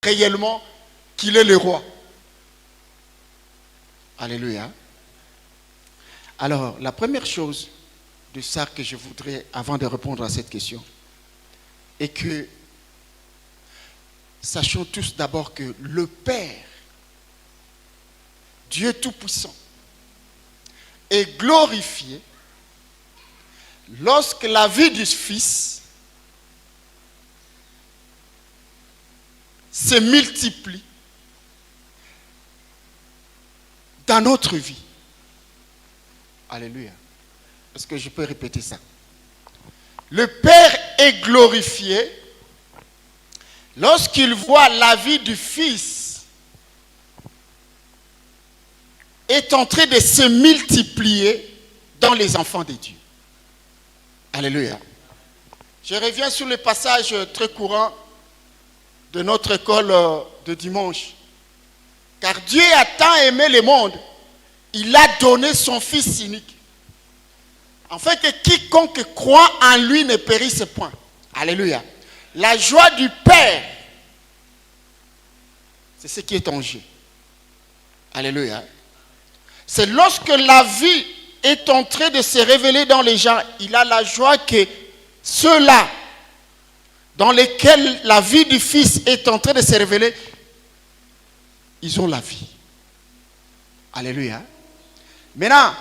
réellement qu'il est le roi. Alléluia. Alors, la première chose de ça que je voudrais, avant de répondre à cette question, est que sachons tous d'abord que le Père, Dieu Tout-Puissant, est glorifié lorsque la vie du Fils se multiplie dans notre vie. Alléluia. Est-ce que je peux répéter ça? Le Père est glorifié lorsqu'il voit la vie du Fils est en train de se multiplier dans les enfants de Dieu. Alléluia. Je reviens sur le passage très courant de notre école de dimanche. Car Dieu a tant aimé le monde, il a donné son Fils unique, afin que quiconque croit en lui ne périsse point. Alléluia. La joie du Père, c'est ce qui est en jeu. Alléluia. C'est lorsque la vie est en train de se révéler dans les gens, il a la joie que ceux-là, dans lesquels la vie du Fils est en train de se révéler, ils ont la vie. Alléluia. Maintenant,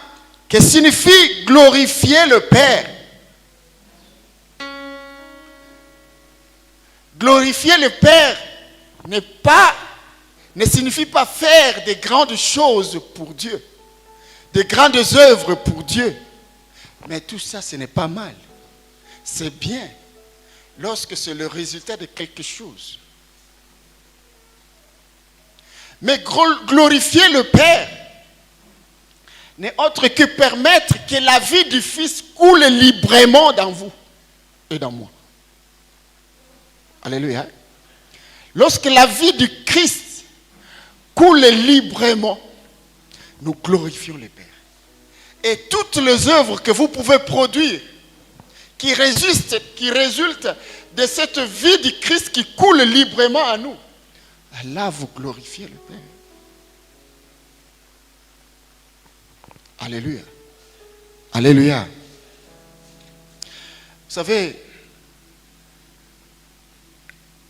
que signifie glorifier le Père? Glorifier le Père ne signifie pas faire de grandes choses pour Dieu, de grandes œuvres pour Dieu. Mais tout ça, ce n'est pas mal. C'est bien lorsque c'est le résultat de quelque chose. Mais glorifier le Père n'est autre que permettre que la vie du Fils coule librement dans vous et dans moi. Alléluia. Lorsque la vie du Christ coule librement, nous glorifions le Père. Et toutes les œuvres que vous pouvez produire qui résultent de cette vie du Christ qui coule librement à nous, là vous glorifiez le Père. Alléluia. Alléluia. Vous savez,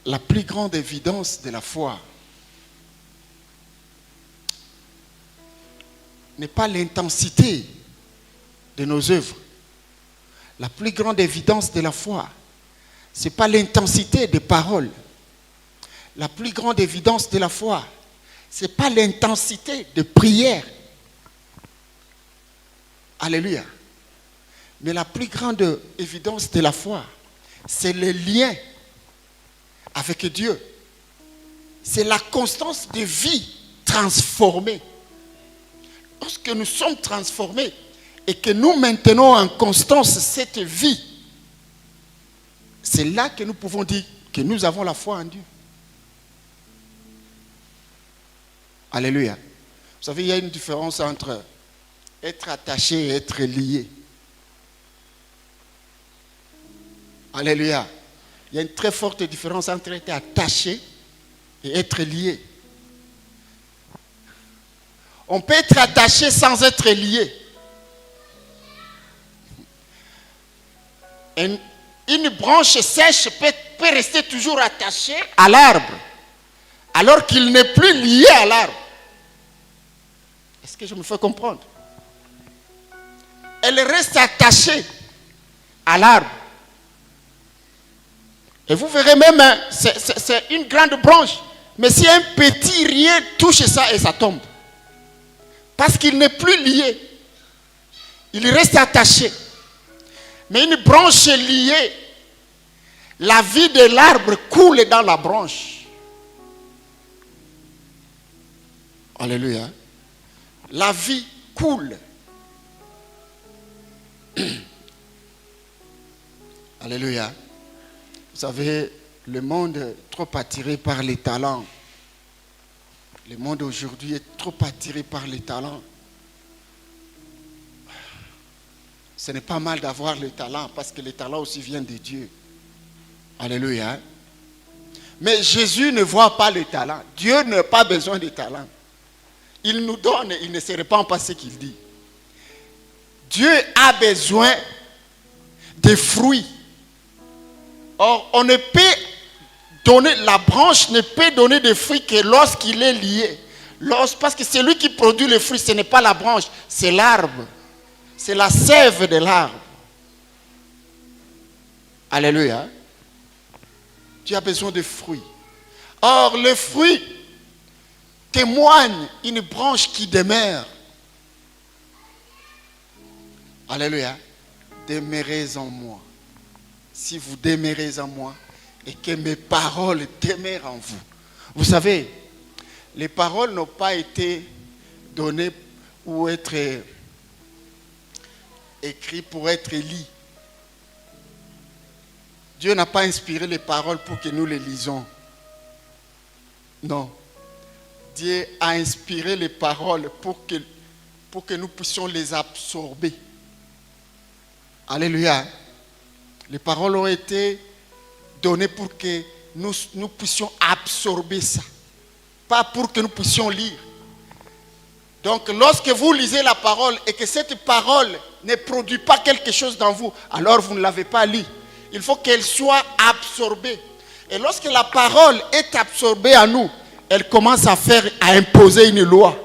la plus grande évidence de la foi n'est pas l'intensité de nos œuvres. La plus grande évidence de la foi, ce n'est pas l'intensité des paroles. La plus grande évidence de la foi, ce n'est pas l'intensité de prière. Alléluia. Mais la plus grande évidence de la foi, c'est le lien avec Dieu. C'est la constance de vie transformée. Lorsque nous sommes transformés et que nous maintenons en constance cette vie, c'est là que nous pouvons dire que nous avons la foi en Dieu. Alléluia. Vous savez, il y a une différence entre être attaché et être lié. Alléluia. Il y a une très forte différence entre être attaché et être lié. On peut être attaché sans être lié. Une branche sèche peut rester toujours attachée à l'arbre, alors qu'il n'est plus lié à l'arbre. Est-ce que je me fais comprendre? Elle reste attachée à l'arbre. Et vous verrez même, c'est une grande branche. Mais si un petit rien touche ça et ça tombe. Parce qu'il n'est plus lié. Il reste attaché. Mais une branche liée, la vie de l'arbre coule dans la branche. Alléluia. La vie coule. Alléluia. Vous savez, le monde est trop attiré par les talents. Le monde aujourd'hui est trop attiré par les talents. Ce n'est pas mal d'avoir le talent parce que le talent aussi vient de Dieu. Alléluia. Mais Jésus ne voit pas le talent. Dieu n'a pas besoin de talent. Il nous donne, il ne se répand pas ce qu'il dit. Dieu a besoin de fruits. Or, on ne peut donner, la branche ne peut donner de fruits que lorsqu'il est lié. Parce que celui qui produit le fruit, ce n'est pas la branche, c'est l'arbre. C'est la sève de l'arbre. Alléluia. Tu as besoin de fruits. Or, le fruit témoigne une branche qui demeure. Alléluia. Demeurez en moi. Si vous demeurez en moi et que mes paroles demeurent en vous. Vous savez, les paroles n'ont pas été données ou être écrites pour être lues. Dieu n'a pas inspiré les paroles pour que nous les lisons. Non. Dieu a inspiré les paroles pour que nous puissions les absorber. Alléluia. Les paroles ont été données pour que nous puissions absorber ça. Pas pour que nous puissions lire. Donc, lorsque vous lisez la parole et que cette parole ne produit pas quelque chose dans vous, alors vous ne l'avez pas lue. Il faut qu'elle soit absorbée. Et lorsque la parole est absorbée en nous, elle commence à imposer une loi,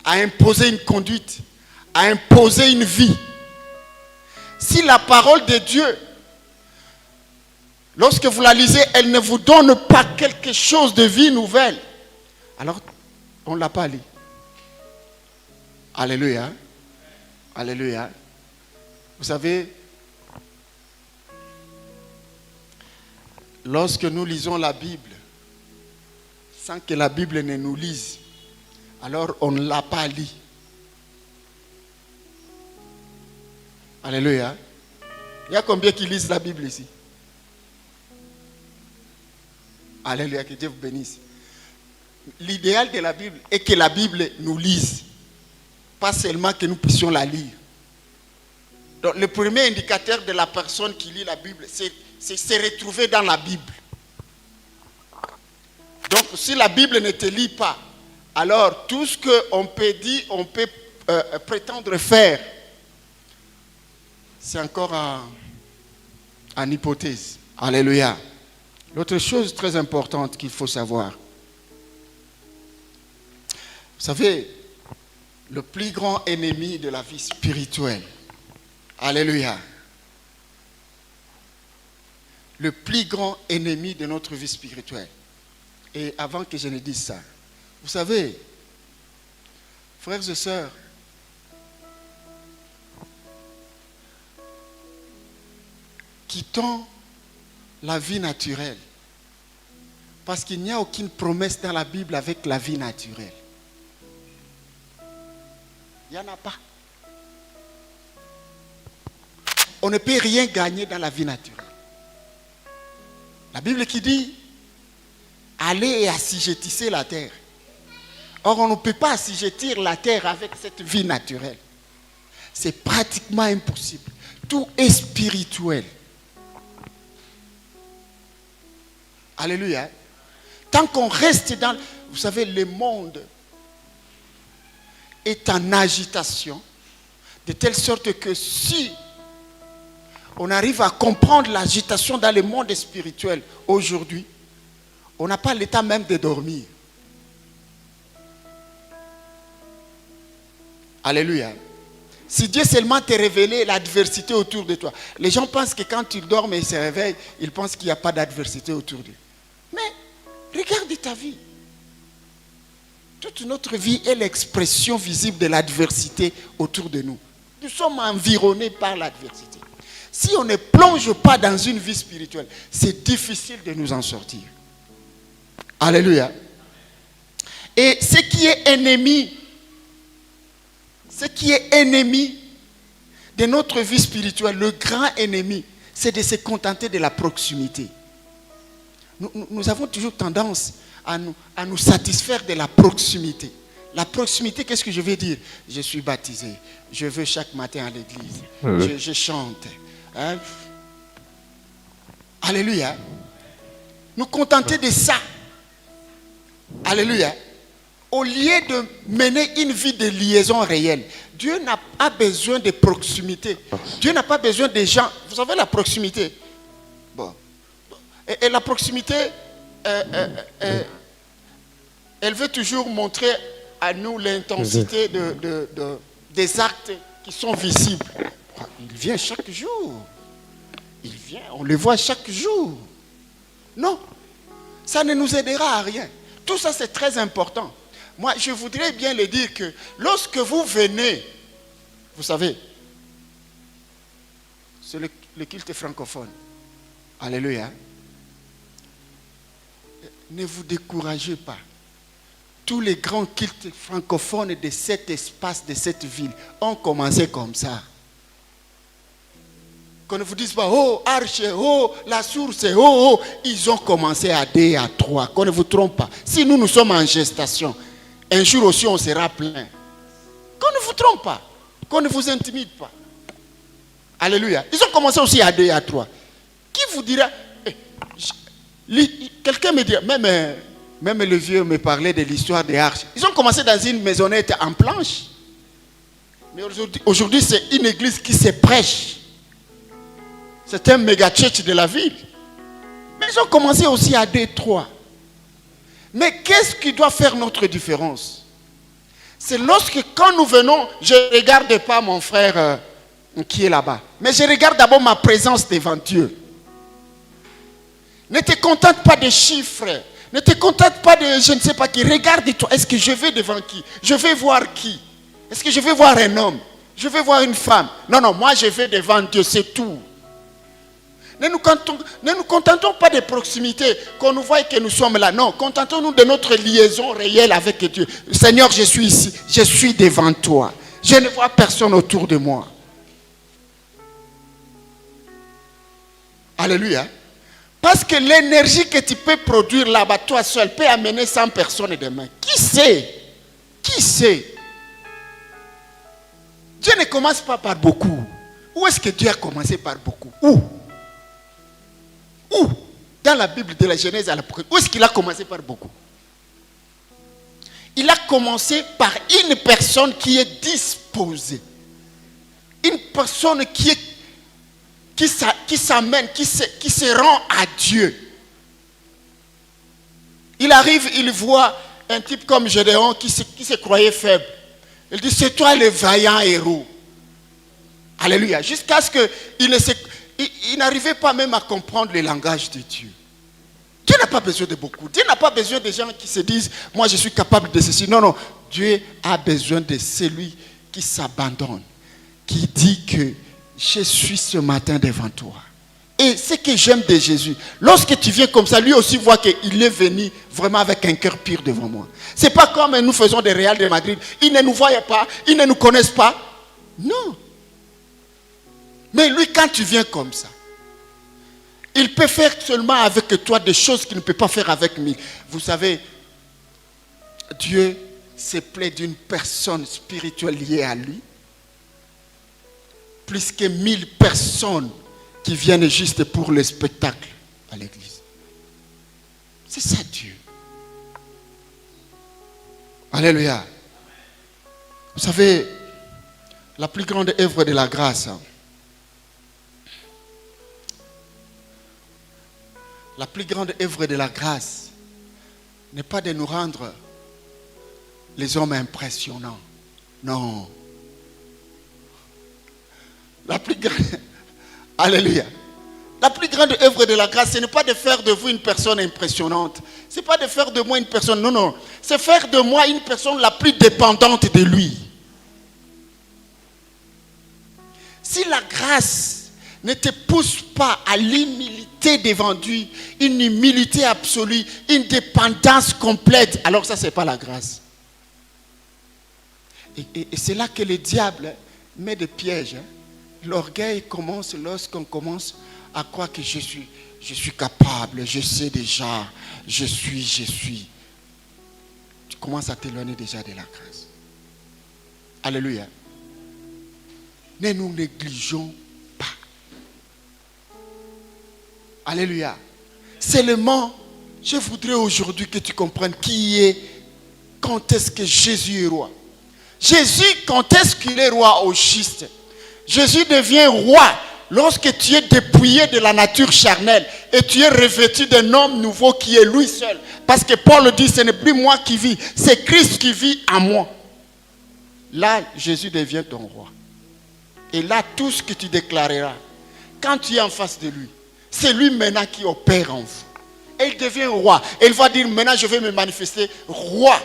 à imposer une conduite, à imposer une vie. Si la parole de Dieu, lorsque vous la lisez, elle ne vous donne pas quelque chose de vie nouvelle, alors on ne l'a pas lu. Alléluia. Alléluia. Vous savez, lorsque nous lisons la Bible, sans que la Bible ne nous lise, alors on ne l'a pas lu. Alléluia. Il y a combien qui lisent la Bible ici? Alléluia, que Dieu vous bénisse. L'idéal de la Bible est que la Bible nous lise. Pas seulement que nous puissions la lire. Donc, le premier indicateur de la personne qui lit la Bible, c'est se retrouver dans la Bible. Donc, si la Bible ne te lit pas, alors tout ce qu'on peut dire, on peut prétendre faire, c'est encore en hypothèse. Alléluia. L'autre chose très importante qu'il faut savoir, vous savez, le plus grand ennemi de la vie spirituelle, alléluia, le plus grand ennemi de notre vie spirituelle. Et avant que je ne dise ça, vous savez, frères et sœurs, quittons la vie naturelle. Parce qu'il n'y a aucune promesse dans la Bible avec la vie naturelle. Il n'y en a pas. On ne peut rien gagner dans la vie naturelle. La Bible qui dit, allez et assujettissez la terre. Or, on ne peut pas assujettir la terre avec cette vie naturelle. C'est pratiquement impossible. Tout est spirituel. Alléluia. Tant qu'on reste dans... Vous savez, le monde est en agitation, de telle sorte que si on arrive à comprendre l'agitation dans le monde spirituel aujourd'hui, on n'a pas l'état même de dormir. Alléluia. Si Dieu seulement te révélait l'adversité autour de toi. Les gens pensent que quand ils dorment et ils se réveillent, ils pensent qu'il n'y a pas d'adversité autour d'eux. Mais regarde ta vie. Toute notre vie est l'expression visible de l'adversité autour de nous. Nous sommes environnés par l'adversité. Si on ne plonge pas dans une vie spirituelle, c'est difficile de nous en sortir. Alléluia. Et ce qui est ennemi de notre vie spirituelle, le grand ennemi, c'est de se contenter de la proximité. Nous avons toujours tendance à nous satisfaire de la proximité. La proximité, qu'est-ce que je veux dire? Je suis baptisé, je vais chaque matin à l'église, je chante. Hein? Alléluia. nous contenter de ça. Alléluia. Au lieu de mener une vie de liaison réelle, Dieu n'a pas besoin de proximité. Dieu n'a pas besoin des gens. Vous savez la proximité. Bon. Et la proximité, elle veut toujours montrer à nous l'intensité des actes qui sont visibles. Il vient chaque jour. Il vient, on le voit chaque jour. Non, ça ne nous aidera à rien. Tout ça, c'est très important. Moi, je voudrais bien le dire que lorsque vous venez, vous savez, c'est le culte francophone. Alléluia. Ne vous découragez pas. Tous les grands cultes francophones de cet espace, de cette ville, ont commencé comme ça. Qu'on ne vous dise pas, oh, Arche, oh, la source, oh, oh. Ils ont commencé à 2, à 3. Qu'on ne vous trompe pas. Si nous sommes en gestation, un jour aussi on sera plein. Qu'on ne vous trompe pas. Qu'on ne vous intimide pas. Alléluia. Ils ont commencé aussi à 2 et à 3. Qui vous dira, quelqu'un me dit, même le vieux me parlait de l'histoire des arches. Ils ont commencé dans une maisonnette en planche. Mais aujourd'hui c'est une église qui se prêche. C'est un méga church de la ville. Mais ils ont commencé aussi à 2, 3. Mais qu'est-ce qui doit faire notre différence? C'est lorsque quand nous venons, je ne regarde pas mon frère qui est là-bas. Mais je regarde d'abord ma présence devant Dieu. Ne te contente pas des chiffres. Ne te contente pas de je ne sais pas qui. Regarde-toi. Est-ce que je vais devant qui? Je vais voir qui? Est-ce que je vais voir un homme? Je vais voir une femme? Non, moi je vais devant Dieu, c'est tout. Ne nous contentons pas de proximité, qu'on nous voie que nous sommes là. Non, contentons-nous de notre liaison réelle avec Dieu. Seigneur, je suis ici, je suis devant toi. Je ne vois personne autour de moi. Alléluia. Parce que l'énergie que tu peux produire là-bas, toi seul, peut amener 100 personnes demain. Qui sait? Qui sait? Dieu ne commence pas par beaucoup. Où est-ce que Dieu a commencé par beaucoup? Où? Dans la Bible de la Genèse à l'Apocalypse, où est-ce qu'il a commencé par beaucoup? Il a commencé par une personne qui est disposée. Une personne qui s'amène, qui se rend à Dieu. Il arrive, il voit un type comme Gédéon qui se croyait faible. Il dit, c'est toi le vaillant héros. Alléluia. Jusqu'à ce qu'il n'arrivait pas même à comprendre le langage de Dieu. Dieu n'a pas besoin de beaucoup. Dieu n'a pas besoin de gens qui se disent, moi je suis capable de ceci. Non. Dieu a besoin de celui qui s'abandonne. Qui dit que je suis ce matin devant toi. Et ce que j'aime de Jésus, lorsque tu viens comme ça, lui aussi voit qu'il est venu vraiment avec un cœur pur devant moi. Ce n'est pas comme nous faisons des Real de Madrid. Ils ne nous voient pas, ils ne nous connaissent pas. Non. Mais lui, quand tu viens comme ça, il peut faire seulement avec toi des choses qu'il ne peut pas faire avec moi. Vous savez, Dieu se plaît d'une personne spirituelle liée à lui. Plus que 1000 personnes qui viennent juste pour le spectacle à l'église. C'est ça Dieu. Alléluia. Vous savez, la plus grande œuvre de la grâce, la plus grande œuvre de la grâce n'est pas de nous rendre les hommes impressionnants. Non. La plus grande... Alléluia. La plus grande œuvre de la grâce, ce n'est pas de faire de vous une personne impressionnante. Ce n'est pas de faire de moi une personne... Non. C'est faire de moi une personne la plus dépendante de lui. Si la grâce ne te pousse pas à l'humilité devant Dieu, une humilité absolue, une dépendance complète, alors ça, ce n'est pas la grâce. Et c'est là que le diable met des pièges. L'orgueil commence lorsqu'on commence à croire que je suis capable, je sais déjà, je suis. Tu commences à t'éloigner déjà de la grâce. Alléluia. Ne nous négligeons pas. Alléluia. Seulement Je voudrais aujourd'hui que tu comprennes qui est, quand est-ce que Jésus est roi. Jésus, quand est-ce qu'il est roi au juste? Jésus devient roi lorsque tu es dépouillé de la nature charnelle et tu es revêtu d'un homme nouveau qui est lui seul. Parce que Paul dit, ce n'est plus moi qui vis, c'est Christ qui vit en moi. Là, Jésus devient ton roi. Et là, tout ce que tu déclareras, quand tu es en face de lui, c'est lui maintenant qui opère en vous. Et il devient roi. Et il va dire, maintenant je vais me manifester roi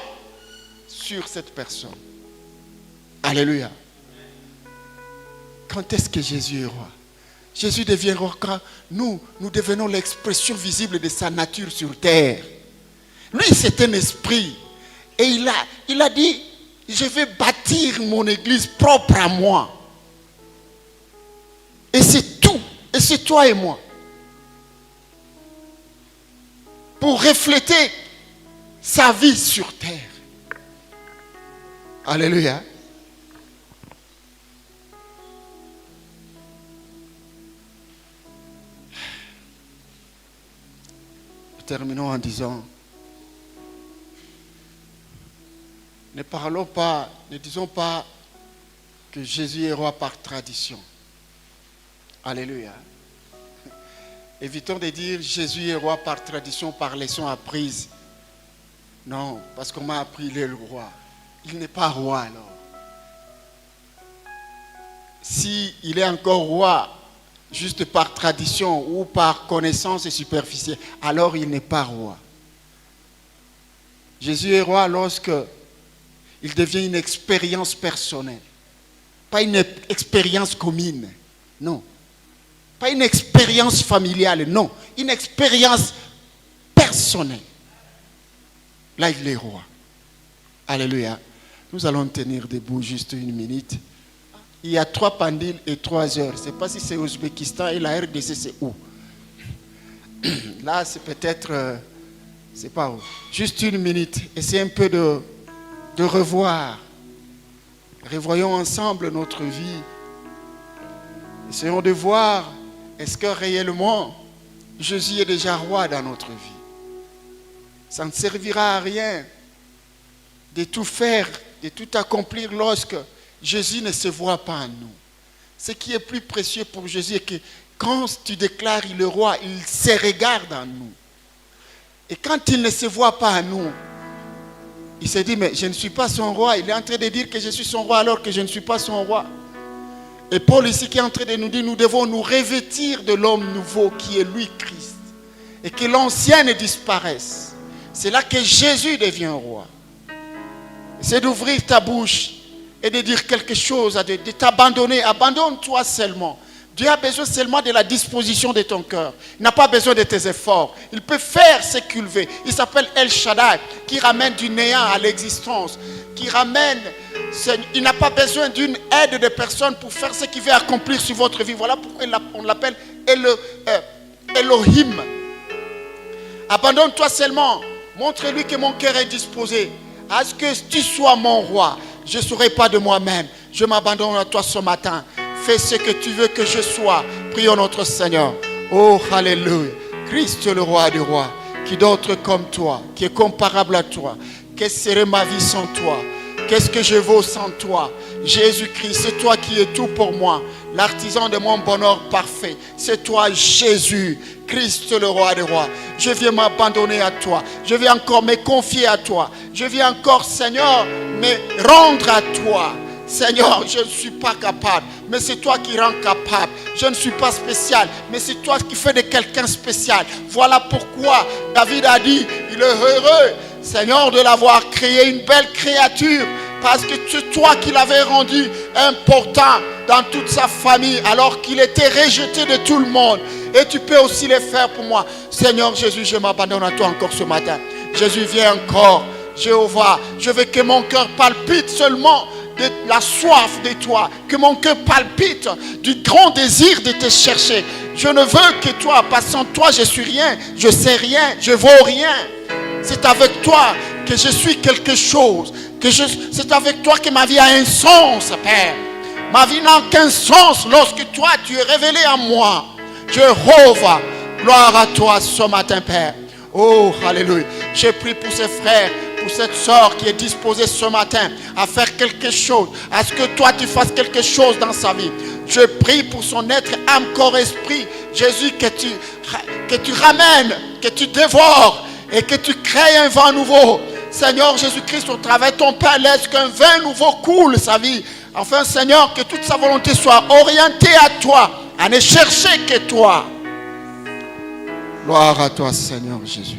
sur cette personne. Alléluia. Quand est-ce que Jésus est roi? Jésus devient roi quand nous devenons l'expression visible de sa nature sur terre. Lui, c'est un esprit. Et il a dit, je vais bâtir mon église propre à moi. Et c'est tout. Et c'est toi et moi. Pour refléter sa vie sur terre. Alléluia. Terminons en disant, ne disons pas que Jésus est roi par tradition. Alléluia. Évitons de dire Jésus est roi par tradition, par leçon apprise. Non, parce qu'on m'a appris il est le roi. Il n'est pas roi alors. S'il est encore roi, juste par tradition ou par connaissance et superficielle, alors il n'est pas roi. Jésus est roi lorsque il devient une expérience personnelle. Pas une expérience commune. Non. Pas une expérience familiale. Non. Une expérience personnelle. Là, il est roi. Alléluia. Nous allons tenir debout juste une minute. Il y a 3 pendules et 3 heures. Je ne sais pas si c'est Ouzbékistan et la RDC, c'est où. Là, c'est peut-être... c'est pas où. Juste une minute. Essayez un peu de revoir. Revoyons ensemble notre vie. Essayons de voir, est-ce que réellement, Jésus est déjà roi dans notre vie. Ça ne servira à rien de tout faire, de tout accomplir lorsque Jésus ne se voit pas en nous. Ce qui est plus précieux pour Jésus est que quand tu déclares il est roi, il se regarde en nous. Et quand il ne se voit pas en nous, il se dit, mais je ne suis pas son roi. Il est en train de dire que je suis son roi alors que je ne suis pas son roi. Et Paul ici qui est en train de nous dire, nous devons nous revêtir de l'homme nouveau qui est lui Christ. Et que l'ancien ne disparaisse. C'est là que Jésus devient roi. C'est d'ouvrir ta bouche et de dire quelque chose, de t'abandonner. Abandonne-toi seulement. Dieu a besoin seulement de la disposition de ton cœur. Il n'a pas besoin de tes efforts. Il peut faire ce qu'il veut. Il s'appelle El Shaddai, qui ramène du néant à l'existence. Qui ramène... Il n'a pas besoin d'une aide de personne pour faire ce qu'il veut accomplir sur votre vie. Voilà pourquoi on l'appelle Elohim. Abandonne-toi seulement. Montre-lui que mon cœur est disposé à ce que tu sois mon roi. Je ne serai pas de moi-même. Je m'abandonne à toi ce matin. Fais ce que tu veux que je sois. Prions notre Seigneur. Oh, alléluia. Christ le roi des rois. Qui d'autre comme toi, qui est comparable à toi. Quelle serait ma vie sans toi? Qu'est-ce que je vaux sans toi? Jésus-Christ, c'est toi qui es tout pour moi. L'artisan de mon bonheur parfait. C'est toi, Jésus, Christ le roi des rois. Je viens m'abandonner à toi. Je viens encore me confier à toi. Je viens encore, Seigneur, me rendre à toi. Seigneur, je ne suis pas capable, mais c'est toi qui rends capable. Je ne suis pas spécial, mais c'est toi qui fais de quelqu'un spécial. Voilà pourquoi David a dit, il est heureux, Seigneur, de l'avoir créé une belle créature. Parce que c'est toi qui l'avais rendu important dans toute sa famille, alors qu'il était rejeté de tout le monde. Et tu peux aussi le faire pour moi. Seigneur Jésus, je m'abandonne à toi encore ce matin. Jésus, viens encore. Jéhovah, je veux que mon cœur palpite seulement de la soif de toi, que mon cœur palpite du grand désir de te chercher. Je ne veux que toi, parce que sans toi je suis rien, je sais rien, je vaux rien. C'est avec toi que je suis quelque chose, c'est avec toi que ma vie a un sens, Père. Ma vie n'a qu'un sens lorsque toi tu es révélé à moi. Jéhovah, gloire à toi ce matin, Père. Oh, alléluia. Je prie pour ces frères, pour cette soeur qui est disposée ce matin à faire quelque chose, à ce que toi tu fasses quelque chose dans sa vie. Je prie pour son être, âme, corps, esprit. Jésus, que tu ramènes, que tu dévores et que tu crées un vent nouveau. Seigneur Jésus-Christ, au travers de ton Père, laisse qu'un vin nouveau coule sa vie. Enfin, Seigneur, que toute sa volonté soit orientée à toi, à ne chercher que toi. Gloire à toi, Seigneur Jésus.